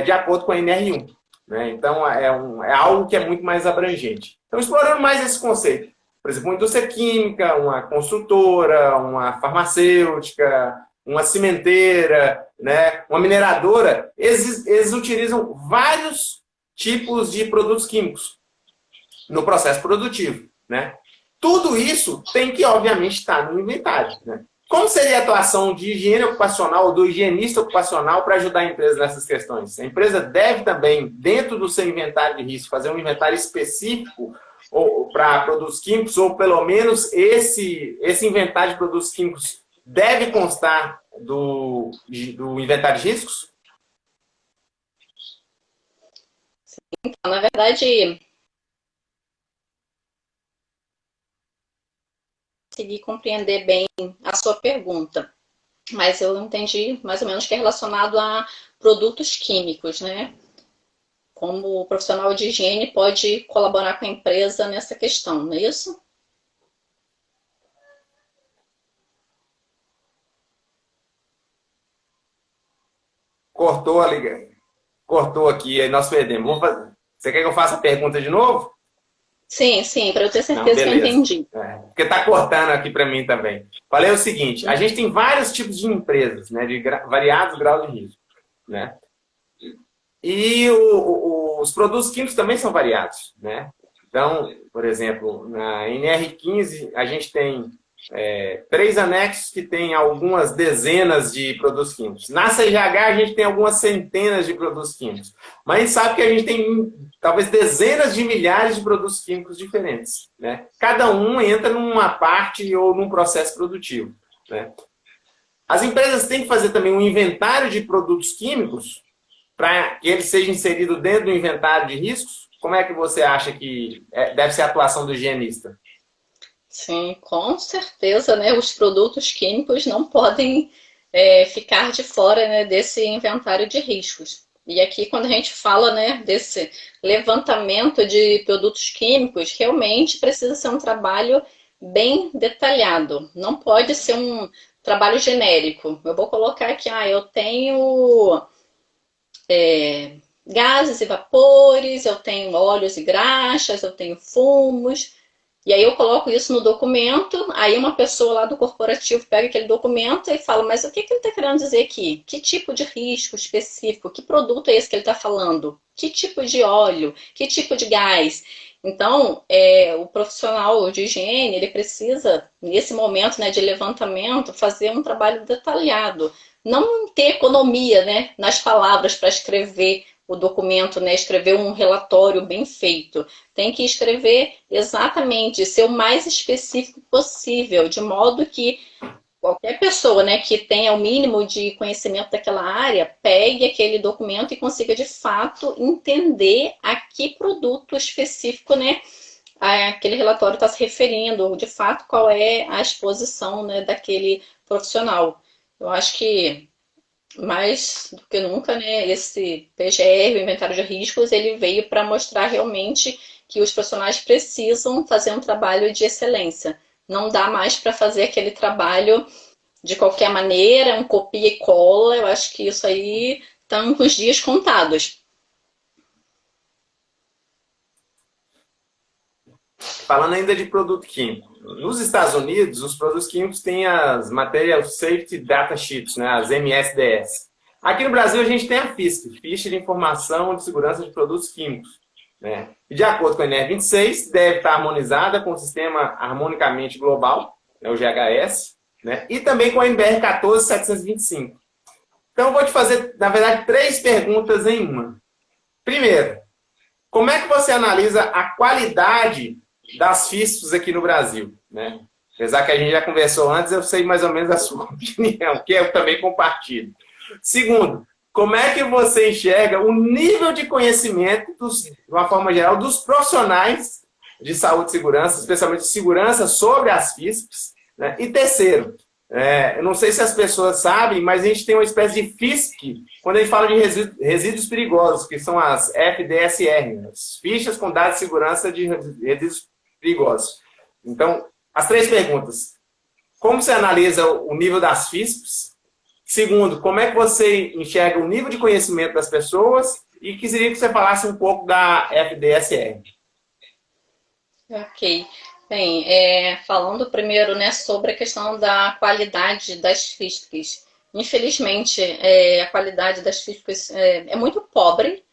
de acordo com a NR1. Né? Então, é algo que é muito mais abrangente. Então, explorando mais esse conceito. Por exemplo, uma indústria química, uma construtora, uma farmacêutica, uma cimenteira, né, uma mineradora, eles utilizam vários tipos de produtos químicos no processo produtivo, né? Tudo isso tem que, obviamente, estar no inventário, né? Como seria a atuação de higiene ocupacional ou do higienista ocupacional para ajudar a empresa nessas questões? A empresa deve também, dentro do seu inventário de risco, fazer um inventário específico para produtos químicos, ou pelo menos esse inventário de produtos químicos deve constar do inventário de riscos? Então, na verdade, consegui compreender bem a sua pergunta, mas eu entendi mais ou menos que é relacionado a produtos químicos, né? Como o profissional de higiene pode colaborar com a empresa nessa questão, não é isso? Cortou a ligação. Cortou aqui, aí nós perdemos. Você quer que eu faça a pergunta de novo? Sim, sim, para eu ter Não, certeza que eu beleza. entendi. Porque está cortando aqui para mim também. Falei o seguinte, a gente tem vários tipos de empresas, né, de variados graus de risco, né? E os produtos químicos também são variados, né? Então, por exemplo, na NR15 a gente tem 3 anexos que tem algumas dezenas de produtos químicos. Na CGH a gente tem algumas centenas de produtos químicos. Mas a gente sabe que a gente tem talvez dezenas de milhares de produtos químicos diferentes, né? Cada um entra numa parte ou num processo produtivo, né? As empresas têm que fazer também um inventário de produtos químicos para que ele seja inserido dentro do inventário de riscos. Como é que você acha que deve ser a atuação do higienista? Sim, com certeza, né? Os produtos químicos não podem ficar de fora, né, desse inventário de riscos. E aqui, quando a gente fala, né, desse levantamento de produtos químicos, realmente precisa ser um trabalho bem detalhado. Não pode ser um trabalho genérico. Eu vou colocar aqui, eu tenho gases e vapores, eu tenho óleos e graxas, eu tenho fumos. E aí eu coloco isso no documento, aí uma pessoa lá do corporativo pega aquele documento e fala, mas o que ele está querendo dizer aqui? Que tipo de risco específico? Que produto é esse que ele está falando? Que tipo de óleo? Que tipo de gás? Então, o profissional de higiene, ele precisa, nesse momento, né, de levantamento, fazer um trabalho detalhado. Não ter economia, né, nas palavras para escrever o documento, né, escrever um relatório bem feito. Tem que escrever exatamente, ser o mais específico possível, de modo que qualquer pessoa, né, que tenha o mínimo de conhecimento daquela área, pegue aquele documento e consiga, de fato, entender a que produto específico, né, aquele relatório está se referindo, de fato, qual é a exposição, né, daquele profissional. Eu acho que mais do que nunca, né, esse PGR, o inventário de riscos, ele veio para mostrar realmente que os profissionais precisam fazer um trabalho de excelência. Não dá mais para fazer aquele trabalho de qualquer maneira, um copia e cola. Eu acho que isso aí estão com os dias contados. Falando ainda de produto químico. Nos Estados Unidos, os produtos químicos têm as Material Safety Data Sheets, né, as MSDS. Aqui no Brasil, a gente tem a FISP, Ficha de Informação de Segurança de Produtos Químicos, né? E de acordo com a NR26, deve estar harmonizada com o Sistema Harmonicamente Global, né, o GHS, né? E também com a NBR 14725. Então, eu vou te fazer, na verdade, 3 perguntas em uma. Primeiro, como é que você analisa a qualidade das FISPs aqui no Brasil, né? Apesar que a gente já conversou antes, eu sei mais ou menos a sua opinião, que eu também compartilho. Segundo, como é que você enxerga o nível de conhecimento, de uma forma geral, dos profissionais de saúde e segurança, especialmente de segurança sobre as FISPs, né? E terceiro, eu não sei se as pessoas sabem, mas a gente tem uma espécie de FISP quando a gente fala de resíduos perigosos, que são as FDSR, as fichas com dados de segurança de resíduos perigosos. Então, as 3 perguntas. Como você analisa o nível das FISPs? Segundo, como é que você enxerga o nível de conhecimento das pessoas? E queria que você falasse um pouco da FDSR. Ok. Bem, falando primeiro, né, sobre a questão da qualidade das FISPs. Infelizmente, a qualidade das físicas é muito pobre.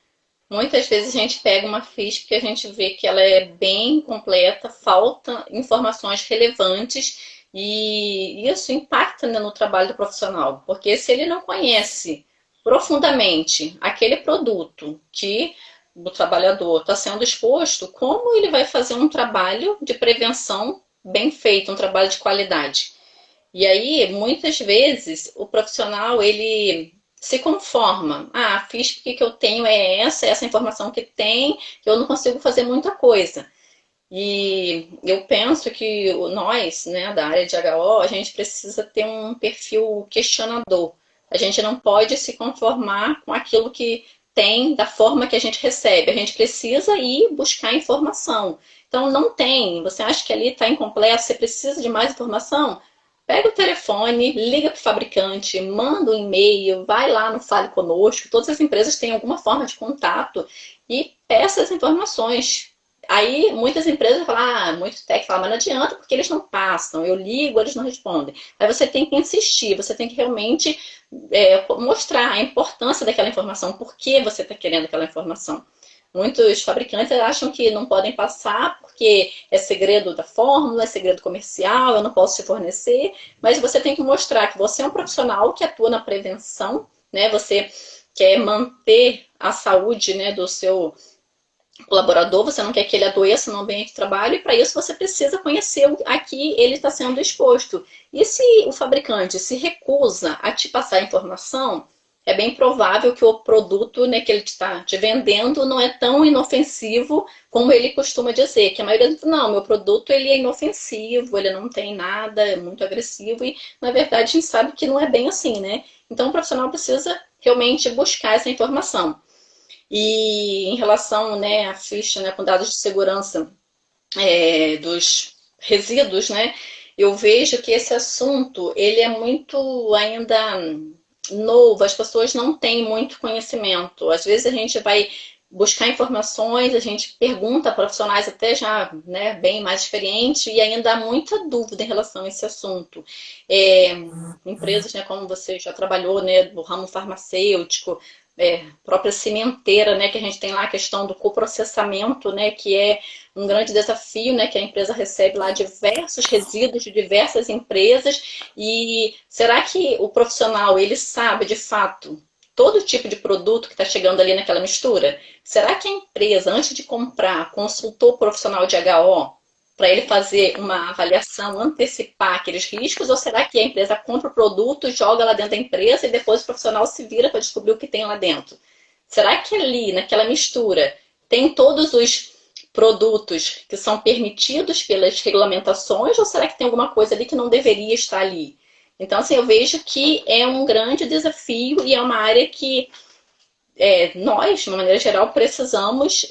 Muitas vezes a gente pega uma ficha que a gente vê que ela é bem completa, falta informações relevantes e isso impacta, né, no trabalho do profissional, porque se ele não conhece profundamente aquele produto que o trabalhador está sendo exposto, como ele vai fazer um trabalho de prevenção bem feito, um trabalho de qualidade? E aí, muitas vezes, o profissional, ele se conforma. Ah, a FISP que eu tenho é essa informação que tem, eu não consigo fazer muita coisa. E eu penso que nós, né, da área de HO, a gente precisa ter um perfil questionador. A gente não pode se conformar com aquilo que tem da forma que a gente recebe. A gente precisa ir buscar informação. Então, não tem. Você acha que ali está incompleto, você precisa de mais informação? Pega o telefone, liga para o fabricante, manda um e-mail, vai lá no Fale Conosco. Todas as empresas têm alguma forma de contato e peça as informações. Aí muitas empresas falam, muito técnico, mas não adianta porque eles não passam. Eu ligo, eles não respondem. Aí você tem que insistir, você tem que realmente mostrar a importância daquela informação, por que você está querendo aquela informação. Muitos fabricantes acham que não podem passar porque é segredo da fórmula, é segredo comercial, eu não posso te fornecer, mas você tem que mostrar que você é um profissional que atua na prevenção, né? Você quer manter a saúde, né, do seu colaborador, você não quer que ele adoeça no ambiente de trabalho e para isso você precisa conhecer a que ele está sendo exposto. E se o fabricante se recusa a te passar a informação, é bem provável que o produto, né, que ele está te vendendo não é tão inofensivo como ele costuma dizer, que a maioria diz, não, meu produto ele é inofensivo, ele não tem nada, é muito agressivo e na verdade a gente sabe que não é bem assim, né? Então o profissional precisa realmente buscar essa informação. E em relação, né, à ficha, né, com dados de segurança dos resíduos, né, eu vejo que esse assunto ele é muito ainda novo, as pessoas não têm muito conhecimento. Às vezes a gente vai buscar informações, a gente pergunta a profissionais até já, né, bem mais experientes e ainda há muita dúvida em relação a esse assunto. Empresas, né, como você já trabalhou, né, do ramo farmacêutico, própria cimenteira, né, que a gente tem lá a questão do coprocessamento, né, que é um grande desafio, né, que a empresa recebe lá diversos resíduos de diversas empresas e será que o profissional, ele sabe de fato todo tipo de produto que está chegando ali naquela mistura? Será que a empresa, antes de comprar, consultou o profissional de HO para ele fazer uma avaliação, antecipar aqueles riscos? Ou será que a empresa compra o produto, joga lá dentro da empresa e depois o profissional se vira para descobrir o que tem lá dentro? Será que ali, naquela mistura, tem todos os produtos que são permitidos pelas regulamentações ou será que tem alguma coisa ali que não deveria estar ali? Então, assim, eu vejo que é um grande desafio e é uma área que nós, de uma maneira geral, precisamos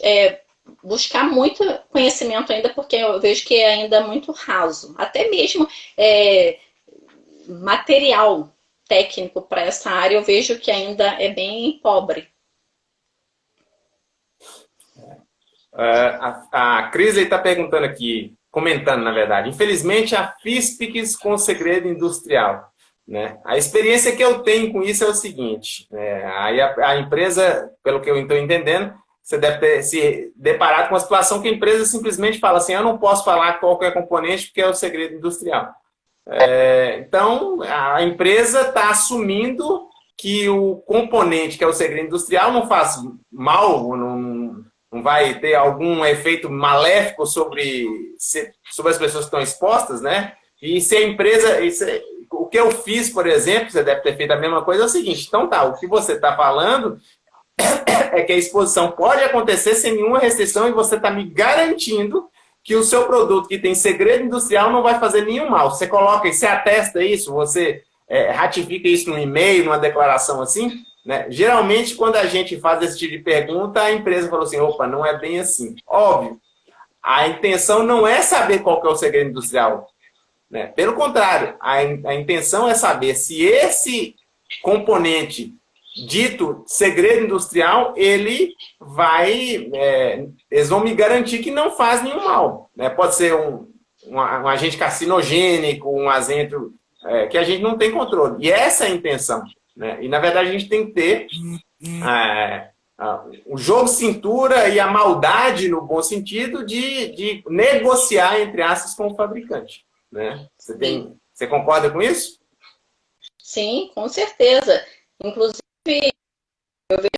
buscar muito conhecimento ainda, porque eu vejo que é ainda muito raso. Até mesmo material técnico para essa área, eu vejo que ainda é bem pobre. A Crisley está perguntando aqui, comentando, na verdade. Infelizmente, a FISPICS com segredo industrial. Né? A experiência que eu tenho com isso é o seguinte, aí a empresa, pelo que eu estou entendendo, você deve ter se deparado com uma situação que a empresa simplesmente fala assim, eu não posso falar qualquer componente porque é o segredo industrial. Então, a empresa está assumindo que o componente, que é o segredo industrial, não faz mal, não vai ter algum efeito maléfico sobre as pessoas que estão expostas, né? E se a empresa... O que eu fiz, por exemplo, você deve ter feito a mesma coisa, é o seguinte, então tá, o que você está falando é que a exposição pode acontecer sem nenhuma restrição e você está me garantindo que o seu produto que tem segredo industrial não vai fazer nenhum mal. Você coloca e você atesta isso, você ratifica isso num e-mail, numa declaração assim, né? Geralmente, quando a gente faz esse tipo de pergunta, a empresa falou assim, opa, não é bem assim. Óbvio, a intenção não é saber qual que é o segredo industrial. Né? Pelo contrário, a intenção é saber se esse componente dito segredo industrial, eles vão me garantir que não faz nenhum mal. Né? Pode ser um agente carcinogênico, um agente que a gente não tem controle. E essa é a intenção. Né? E, na verdade, a gente tem que ter o jogo cintura e a maldade, no bom sentido, de negociar, entre aspas, com o fabricante. Né? Você concorda com isso? Sim, com certeza. Inclusive, eu vejo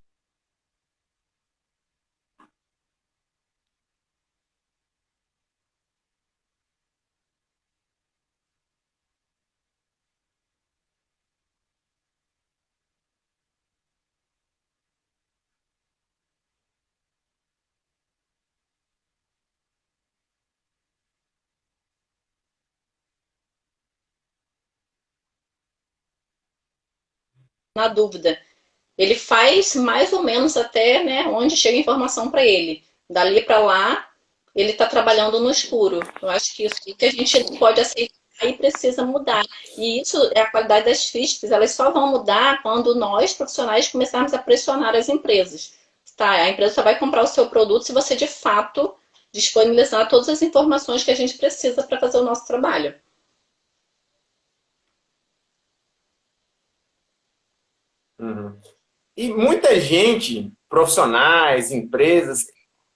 na dúvida. Ele faz mais ou menos até, né, onde chega a informação para ele. Dali para lá, ele está trabalhando no escuro. Eu acho que isso que a gente não pode aceitar e precisa mudar. E isso é a qualidade das FISPs, elas só vão mudar quando nós, profissionais, começarmos a pressionar as empresas. Tá, a empresa só vai comprar o seu produto se você, de fato, disponibilizar todas as informações que a gente precisa para fazer o nosso trabalho. Uhum. E muita gente, profissionais, empresas,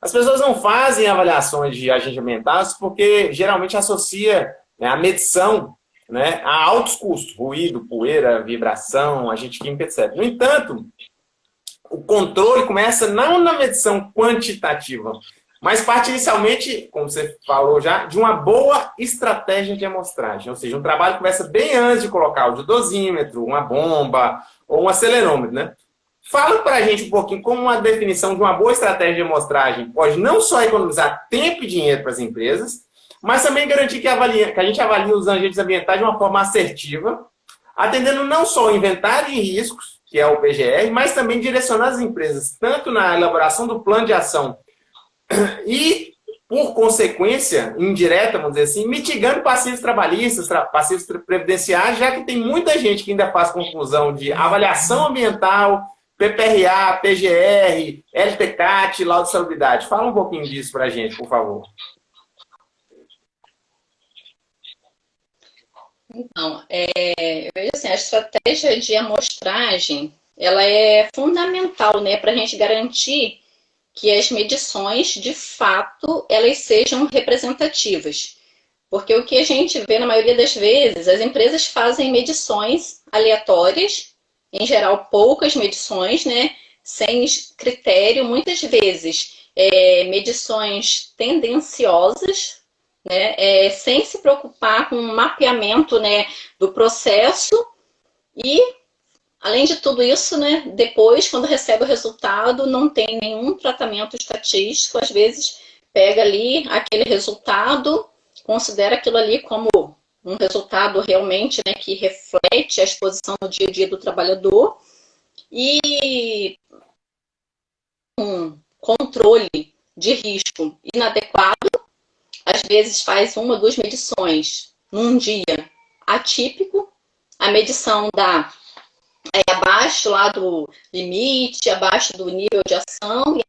as pessoas não fazem avaliações de agentes ambientais porque geralmente associa, né, a medição, né, a altos custos, ruído, poeira, vibração, agente químico, etc. No entanto, o controle começa não na medição quantitativa, mas parte inicialmente, como você falou já, de uma boa estratégia de amostragem. Ou seja, um trabalho começa bem antes de colocar o dosímetro, uma bomba ou um acelerômetro, né? Fala para a gente um pouquinho como uma definição de uma boa estratégia de amostragem pode não só economizar tempo e dinheiro para as empresas, mas também garantir que a gente avalie os agentes ambientais de uma forma assertiva, atendendo não só o inventário de riscos, que é o PGR, mas também direcionar as empresas, tanto na elaboração do plano de ação e, por consequência indireta, vamos dizer assim, mitigando passivos trabalhistas, passivos previdenciários, já que tem muita gente que ainda faz confusão de avaliação ambiental, PPRA, PGR, LTCAT, laudo de salubridade. Fala um pouquinho disso para a gente, por favor. Então, eu vejo assim, a estratégia de amostragem, ela é fundamental, né, para a gente garantir que as medições, de fato, elas sejam representativas. Porque o que a gente vê na maioria das vezes, as empresas fazem medições aleatórias, em geral poucas medições, né, sem critério, muitas vezes medições tendenciosas, né, sem se preocupar com o mapeamento, né, do processo e, além de tudo isso, né, depois, quando recebe o resultado, não tem nenhum tratamento estatístico, às vezes pega ali aquele resultado, considera aquilo ali como um resultado realmente, né, que reflete a exposição no dia a dia do trabalhador e um controle de risco inadequado, às vezes faz uma ou duas medições num dia atípico, a medição dá abaixo lá do limite, abaixo do nível de ação.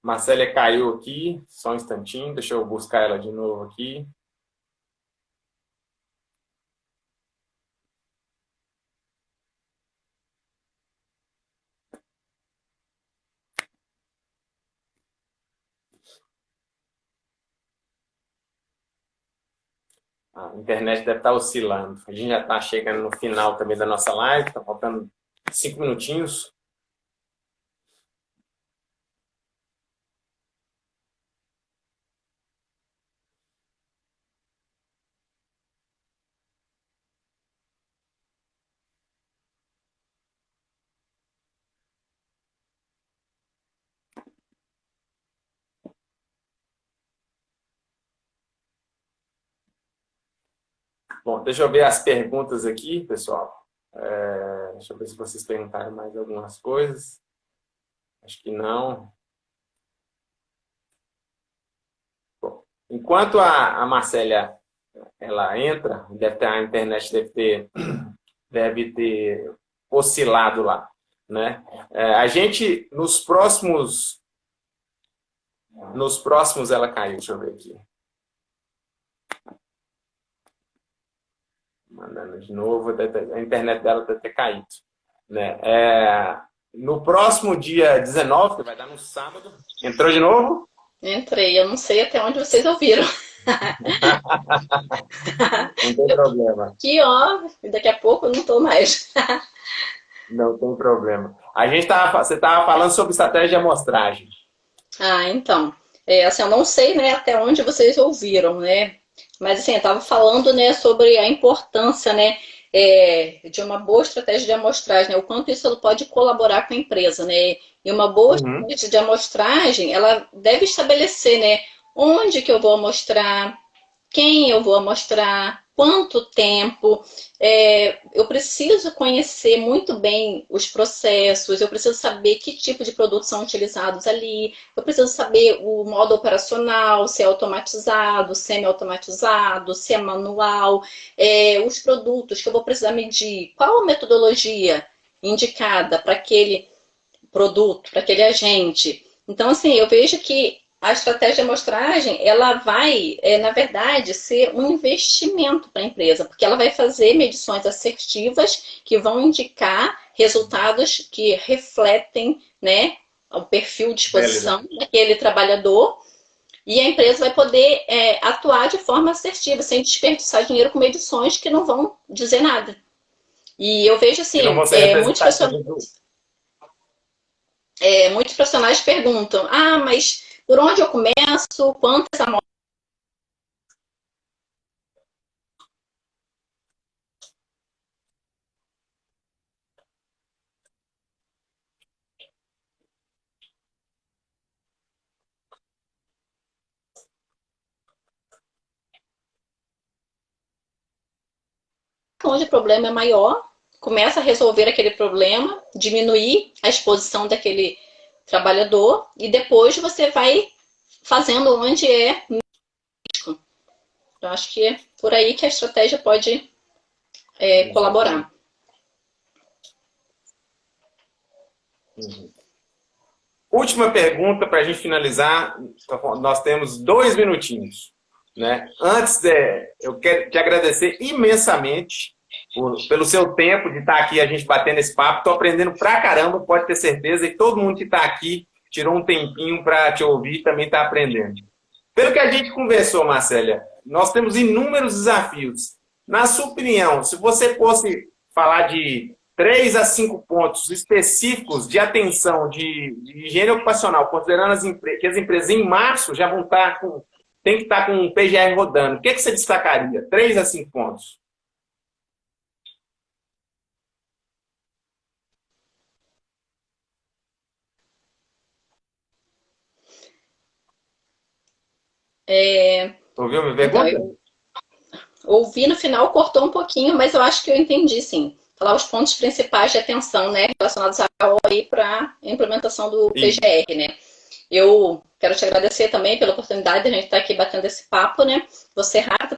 Marcélia caiu aqui, só um instantinho, deixa eu buscar ela de novo aqui. A internet deve estar oscilando. A gente já está chegando no final também da nossa live, está faltando 5 minutinhos. Bom, deixa eu ver as perguntas aqui, pessoal. Deixa eu ver se vocês perguntaram mais algumas coisas. Acho que não. Bom, enquanto a Marcélia ela entra, a internet deve ter oscilado lá, né? A gente, nos próximos, ela caiu, deixa eu ver aqui. Mandando de novo, a internet dela deve ter caído, né? No próximo dia 19, que vai dar no sábado, entrou de novo? Entrei, eu não sei até onde vocês ouviram. Não tem problema. Aqui, ó, daqui a pouco eu não estou mais. Não tem problema. Você estava falando sobre estratégia de amostragem. Então, assim, eu não sei, né, até onde vocês ouviram, né? Mas assim, eu estava falando, né, sobre a importância, né, de uma boa estratégia de amostragem, né, o quanto isso pode colaborar com a empresa, né? E uma boa estratégia de amostragem, ela deve estabelecer, né, onde que eu vou amostrar, quem eu vou amostrar, quanto tempo. Eu preciso conhecer muito bem os processos, eu preciso saber que tipo de produtos são utilizados ali, eu preciso saber o modo operacional, se é automatizado, semi-automatizado, se é manual, os produtos que eu vou precisar medir, qual a metodologia indicada para aquele produto, para aquele agente. Então, assim, eu vejo que a estratégia de amostragem, ela vai, na verdade, ser um investimento para a empresa, porque ela vai fazer medições assertivas que vão indicar resultados que refletem, né, o perfil de exposição daquele trabalhador, e a empresa vai poder atuar de forma assertiva, sem desperdiçar dinheiro com medições que não vão dizer nada. E eu vejo assim, muitos profissionais perguntam, mas por onde eu começo? Quantas amostras? Onde o problema é maior, começa a resolver aquele problema, diminuir a exposição daquele trabalhador e depois você vai fazendo onde é crítico. Eu acho que é por aí que a estratégia pode colaborar. Última pergunta para a gente finalizar. Nós temos 2 minutinhos, né? Antes, eu quero te agradecer imensamente pelo seu tempo de estar aqui, a gente batendo esse papo. Estou aprendendo pra caramba, pode ter certeza, e todo mundo que está aqui tirou um tempinho para te ouvir e também está aprendendo. Pelo que a gente conversou, Marcélia, nós temos inúmeros desafios. Na sua opinião, se você fosse falar de 3 a 5 pontos específicos de atenção de higiene ocupacional, considerando que as empresas em março já vão estar tem que estar com o PGR rodando, o que você destacaria? 3 a 5 pontos. Ouviu minha pergunta? Então, ouvi no final, cortou um pouquinho, mas eu acho que eu entendi, sim. Falar os pontos principais de atenção, né, relacionados à OI para a implementação do PGR, né. Eu quero te agradecer também pela oportunidade de a gente estar aqui batendo esse papo, né. Você rata